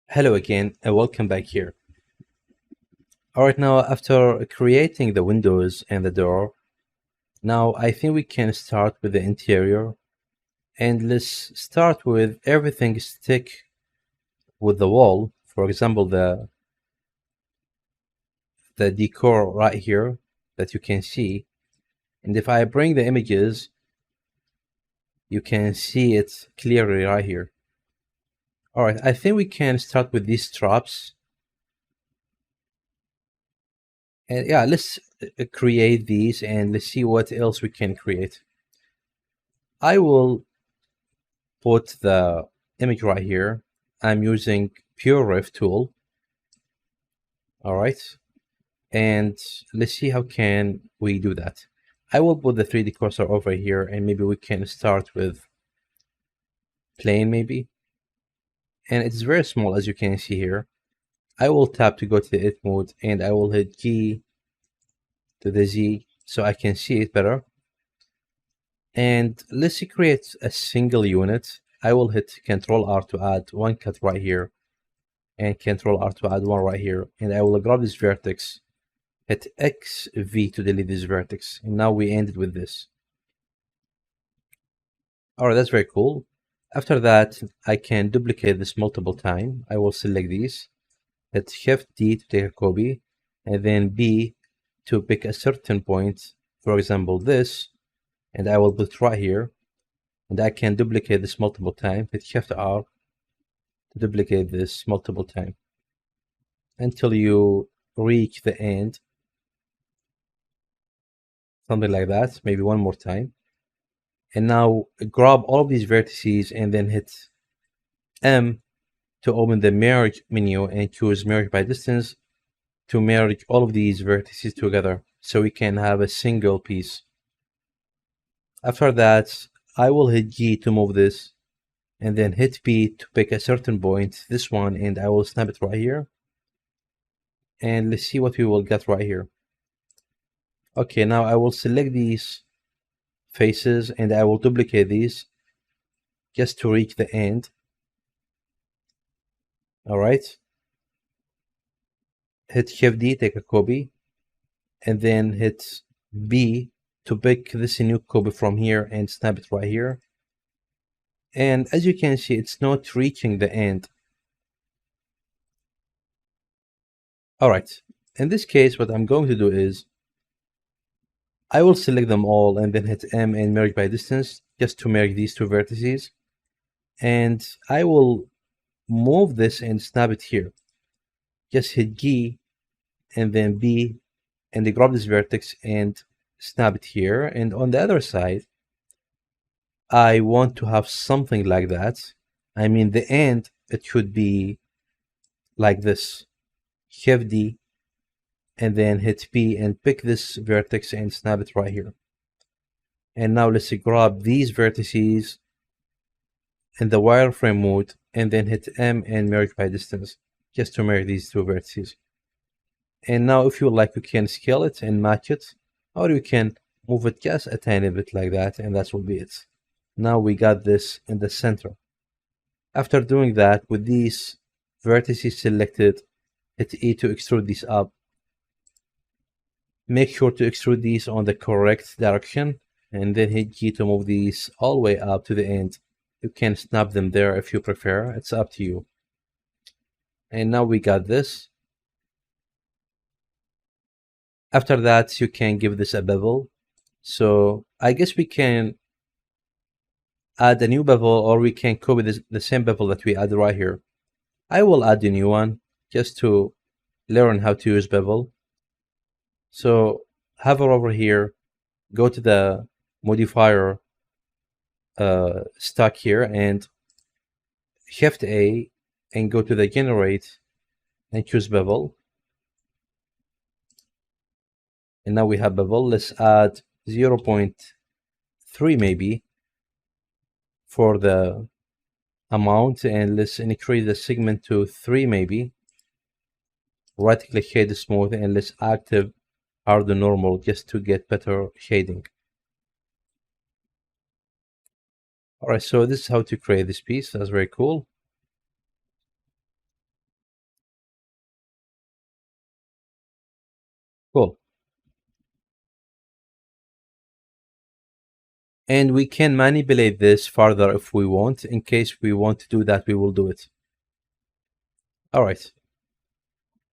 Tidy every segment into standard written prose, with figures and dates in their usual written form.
Hello again and welcome back here. Alright, now after creating the windows and the door, now I think we can start with the interior, and let's start with everything stick with the wall. For example, the decor right here that you can see. And if I bring the images, you can see it clearly right here. Alright, I think we can start with these straps. And yeah, let's create these and let's see what else we can create. I will put the image right here. I'm using PureRef tool. All right. And let's see how can we do that. I will put the 3D cursor over here and maybe we can start with plane maybe. And it's very small as you can see here. I will tap to go to the edit mode and I will hit G to the Z so I can see it better. And let's create a single unit. I will hit Control R to add one cut right here and Control R to add one right here. And I will grab this vertex, hit X V to delete this vertex. And now we ended with this. All right, that's very cool. After that, I can duplicate this multiple times. I will select these, hit Shift D to take a copy, and then B to pick a certain point, for example, this, and I will put it right here. And I can duplicate this multiple times, hit Shift R to duplicate this multiple times until you reach the end. Something like that, maybe one more time. And now grab all of these vertices and then hit M to open the merge menu and choose merge by distance to merge all of these vertices together so we can have a single piece. After that, I will hit G to move this and then hit P to pick a certain point, this one, and I will snap it right here. And let's see what we will get right here. Okay, now I will select these faces and I will duplicate these just to reach the end. All right. Hit Shift D, take a copy, and then hit B to pick this new copy from here and snap it right here. And as you can see, it's not reaching the end. All right. In this case, what I'm going to do is I will select them all and then hit M and merge by distance just to merge these two vertices. And I will move this and snap it here. Just hit G and then B and grab this vertex and snap it here. And on the other side, I want to have something like that. I mean, the end, it should be like this. Shift D and then hit P and pick this vertex and snap it right here. And now let's grab these vertices in the wireframe mode and then hit M and merge by distance just to merge these two vertices. And now if you like, you can scale it and match it, or you can move it just a tiny bit like that, and that will be it. Now we got this in the center. After doing that, with these vertices selected, hit E to extrude these up. Make sure to extrude these on the correct direction, and then hit G to move these all the way up to the end. You can snap them there if you prefer, it's up to you. And now we got this. After that, you can give this a bevel. So I guess we can add a new bevel, or we can copy the same bevel that we add right here. I will add a new one just to learn how to use bevel. So hover over here, go to the modifier stack here and Shift A and go to the generate and choose bevel. And now we have bevel. Let's add 0.3 maybe for the amount, and let's increase the segment to 3 maybe. Right click shade smooth and let's active harden normal just to get better shading. All right, so this is how to create this piece. That's very cool. Cool. And we can manipulate this further if we want. In case we want to do that, we will do it. All right.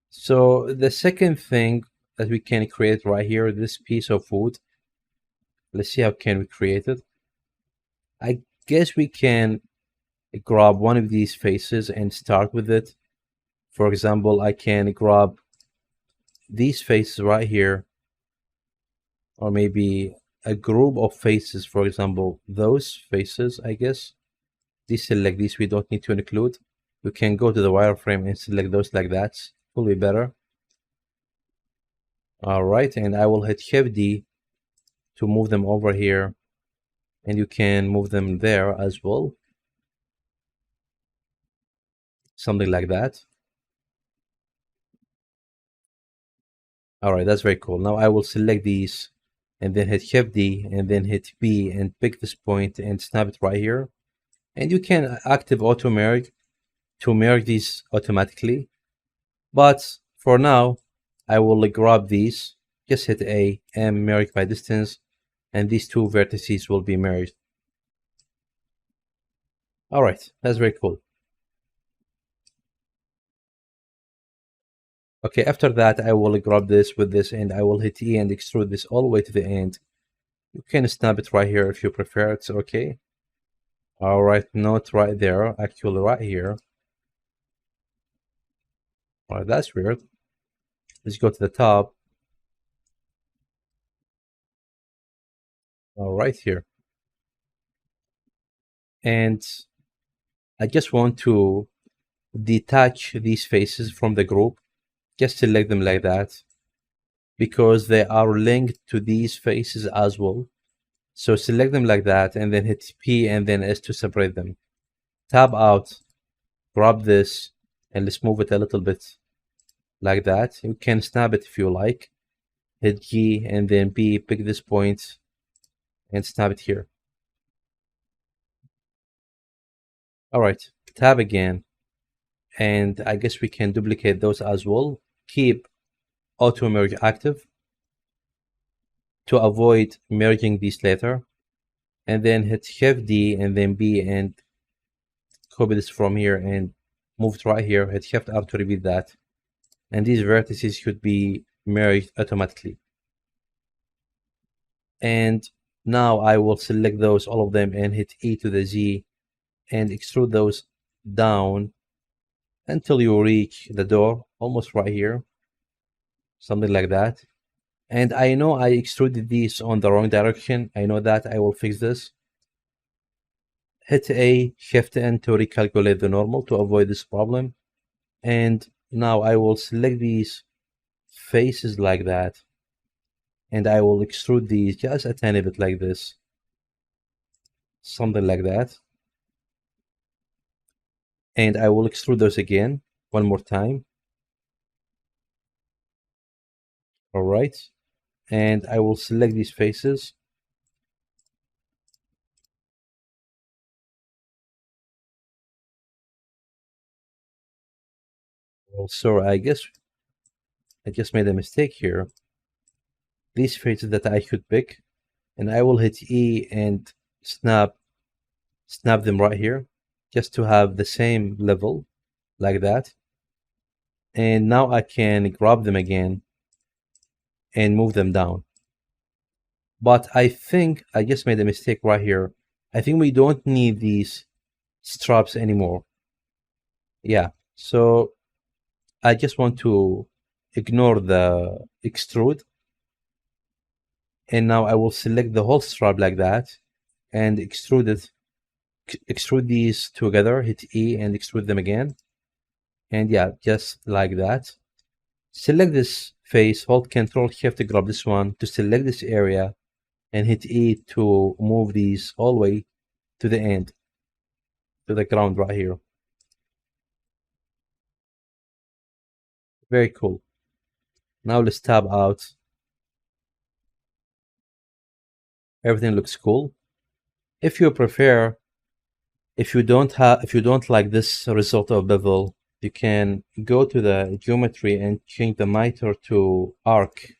So the second thing that we can create right here, this piece of wood, let's see how can we create it. I guess we can grab one of these faces and start with it. For example, I can grab these faces right here, or maybe a group of faces, for example, those faces, I guess. Deselect these, we don't need to include. We can go to the wireframe and select those like that. Will be better. All right, and I will hit Shift D to move them over here, and you can move them there as well. Something like that. All right, that's very cool. Now I will select these and then hit Shift D and then hit B and pick this point and snap it right here. And you can active auto merge to merge these automatically. But for now, I will grab these, just hit A, and merge by distance, and these two vertices will be merged. All right, that's very cool. Okay, after that, I will grab this with this, and I will hit E and extrude this all the way to the end. You can snap it right here if you prefer, it's okay. All right, not right there, actually right here. All right, that's weird. Let's go to the top. All right, here. And I just want to detach these faces from the group. Just select them like that because they are linked to these faces as well. So select them like that and then hit P and then S to separate them. Tab out, grab this, and let's move it a little bit like that. You can snap it if you like. Hit G and then B, pick this point and snap it here. All right, tab again. And I guess we can duplicate those as well. Keep auto merge active to avoid merging these later. And then hit Shift D and then B and copy this from here and move it right here. Hit Shift R to repeat that. And these vertices should be merged automatically. And now I will select those, all of them, and hit E to the Z and extrude those down until you reach the door, almost right here. Something like that. And I know I extruded these on the wrong direction. I know that. I will fix this. Hit A, Shift N to recalculate the normal to avoid this problem. And now I will select these faces like that. And I will extrude these just a tiny bit like this. Something like that. And I will extrude those again one more time. All right. And I will select these faces. Oh, sorry, I guess I just made a mistake here. These faces that I should pick, and I will hit E and snap them right here, just to have the same level, like that. And now I can grab them again and move them down. But I think I just made a mistake right here. I think we don't need these straps anymore. Yeah, so I just want to ignore the extrude. And now I will select the whole strap like that and extrude it. Extrude these together, hit E and extrude them again. And yeah, just like that. Select this face, hold Control Shift to grab this one to select this area and hit E to move these all the way to the end, to the ground right here. Very cool. Now let's tab out. Everything looks cool. If you prefer, if you don't like this result of bevel, you can go to the geometry and change the miter to arc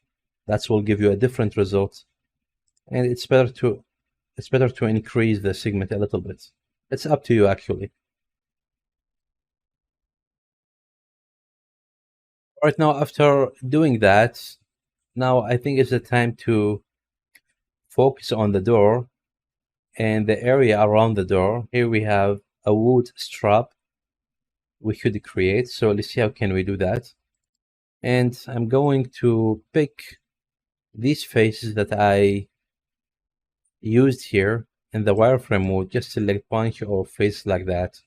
That will give you a different result, and it's better to increase the segment a little bit. It's up to you actually. Right now, after doing that, now I think it's the time to focus on the door and the area around the door. Here we have a wood strap we could create. So let's see how can we do that. And I'm going to pick these faces that I used here in the wireframe mode. Just select bunch of faces like that,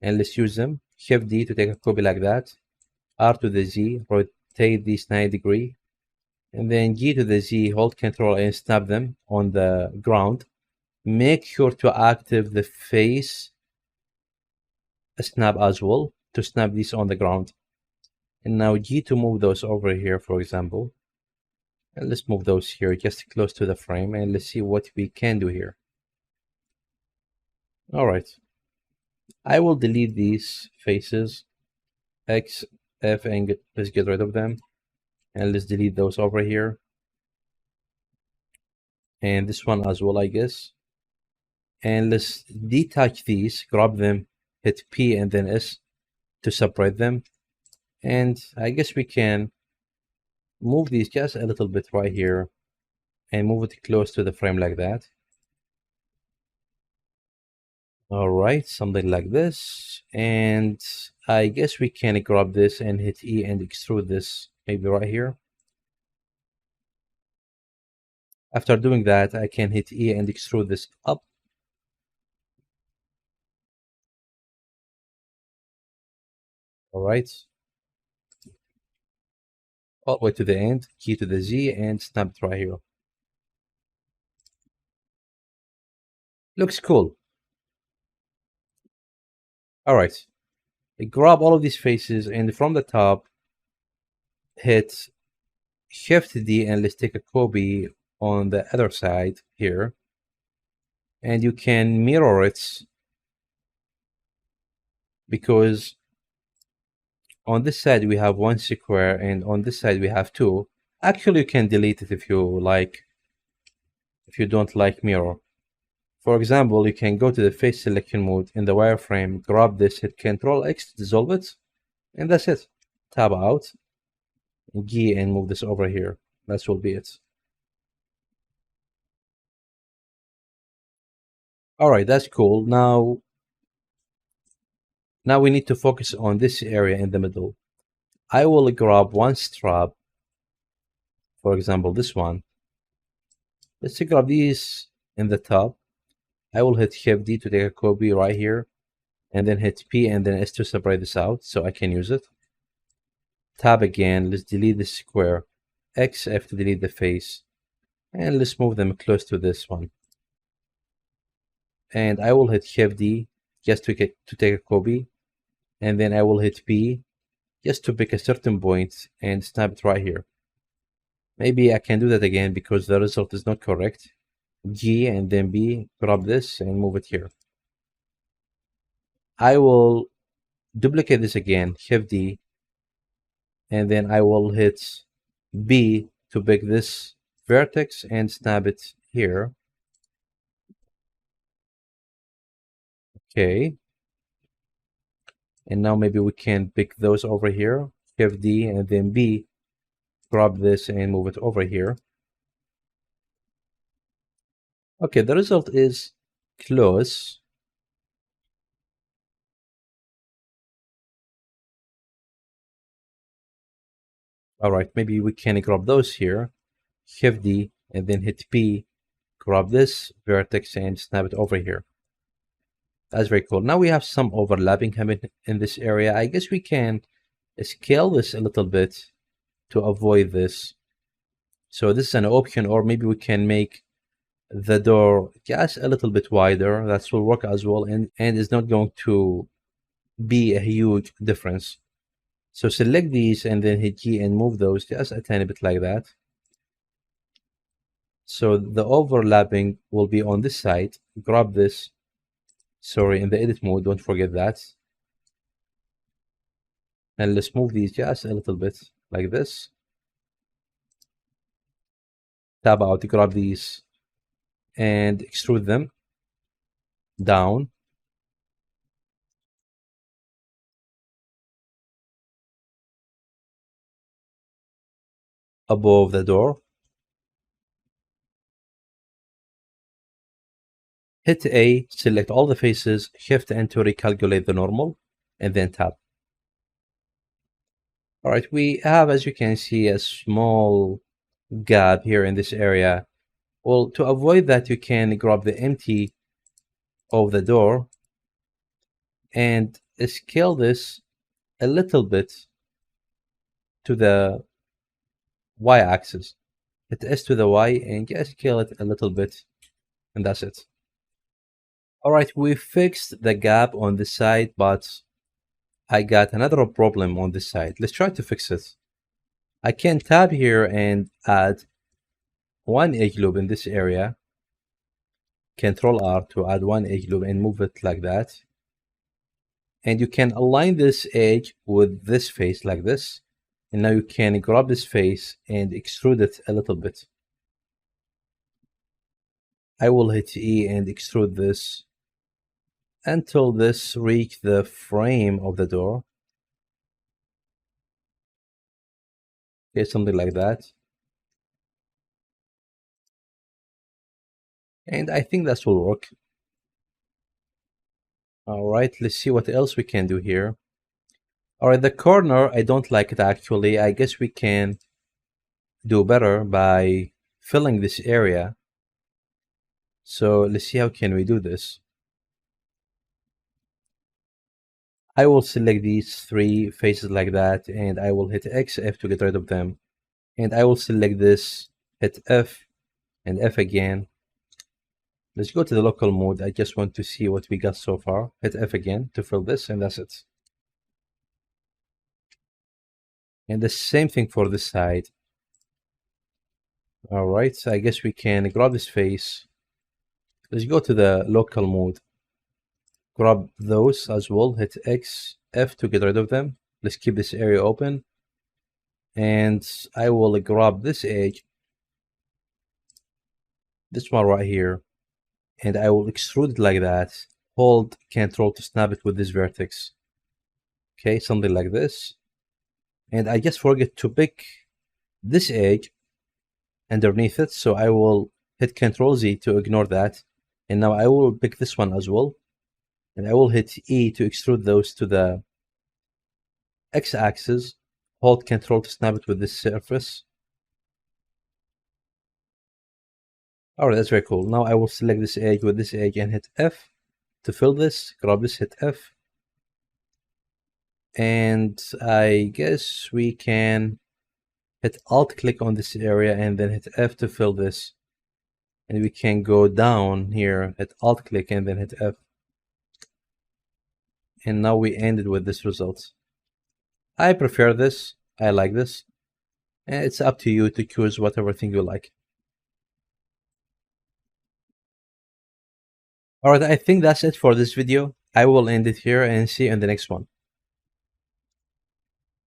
and let's use them. Shift D to take a copy like that. R to the Z, rotate these 90 degrees, and then G to the Z, hold Control and snap them on the ground. Make sure to active the face snap as well to snap these on the ground. And now G to move those over here, for example. And let's move those here just close to the frame, and let's see what we can do here. All right. I will delete these faces. X, F, and let's get rid of them. And let's delete those over here. And this one as well, I guess. And let's detach these, grab them, hit P and then S to separate them. And I guess we can move these just a little bit right here and move it close to the frame like that. All right, something like this. And I guess we can grab this and hit E and extrude this maybe right here. After doing that, I can hit E and extrude this up. All right. All the way to the end, key to the Z, and snap it right here. Looks cool. All right. Grab all of these faces, and from the top, hit Shift D, and let's take a copy on the other side here. And you can mirror it because on this side we have one square and on this side we have two. Actually, you can delete it if you like, if you don't like mirror. For example, you can go to the face selection mode in the wireframe, grab this, hit Ctrl X to dissolve it, and that's it. Tab out, G, and move this over here. That will be it. All right, that's cool. Now we need to focus on this area in the middle. I will grab one strap, for example, this one. Let's grab these in the top. I will hit Shift D to take a copy right here, and then hit P and then S to separate this out so I can use it. Tab again, let's delete the square. X, F to delete the face. And let's move them close to this one. And I will hit Shift D just to take a copy. And then I will hit P just to pick a certain point and snap it right here. Maybe I can do that again because the result is not correct. G and then B, grab this and move it here. I will duplicate this again, Shift D, and then I will hit B to pick this vertex and snap it here. Okay. And now maybe we can pick those over here, Shift D and then B, grab this and move it over here. Okay, the result is close. All right, maybe we can grab those here, Shift D and then hit P, grab this vertex and snap it over here. That's very cool. Now we have some overlapping happening in this area. I guess we can scale this a little bit to avoid this. So this is an option, or maybe we can make the door just a little bit wider. That will work as well, and is not going to be a huge difference. So select these and then hit G and move those just a tiny bit like that. So the overlapping will be on this side. Grab this, sorry, in the edit mode, don't forget that. And let's move these just a little bit like this. tab out, grab these and extrude them down above the door. Hit A, select all the faces, shift N to recalculate the normal, and then tab. All right, we have, as you can see, a small gap here in this area. Well, to avoid that, you can grab the empty of the door and scale this a little bit to the y-axis. Hit S to the Y and just scale it a little bit, and that's it. All right, we fixed the gap on this side, but I got another problem on this side. Let's try to fix it. I can tab here and add one edge loop in this area. Control R to add one edge loop and move it like that. And you can align this edge with this face like this. And now you can grab this face and extrude it a little bit. I will hit E and extrude this until this reaches the frame of the door. Okay, something like that. And I think that will work. All right, let's see what else we can do here. All right, the corner, I don't like it actually. I guess we can do better by filling this area. So let's see how can we do this. I will select these three faces like that, and I will hit X, F to get rid of them. And I will select this, hit F, and F again. Let's go to the local mode. I just want to see what we got so far. Hit F again to fill this, and that's it. And the same thing for this side. All right, so I guess we can grab this face. Let's go to the local mode. Grab those as well. Hit X, F to get rid of them. Let's keep this area open. And I will grab this edge, this one right here, and I will extrude it like that. Hold Control to snap it with this vertex. Okay, something like this. And I just forget to pick this edge underneath it, so I will hit Control Z to ignore that. And now I will pick this one as well, and I will hit E to extrude those to the X-axis. Hold Control to snap it with this surface. All right, that's very cool. Now I will select this edge with this edge and hit F to fill this. Grab this, hit F. And I guess we can hit Alt click on this area and then hit F to fill this. And we can go down here, hit Alt click and then hit F. And now we ended with this result. I prefer this. I like this. And it's up to you to choose whatever thing you like. All right, I think that's it for this video. I will end it here and see you in the next one.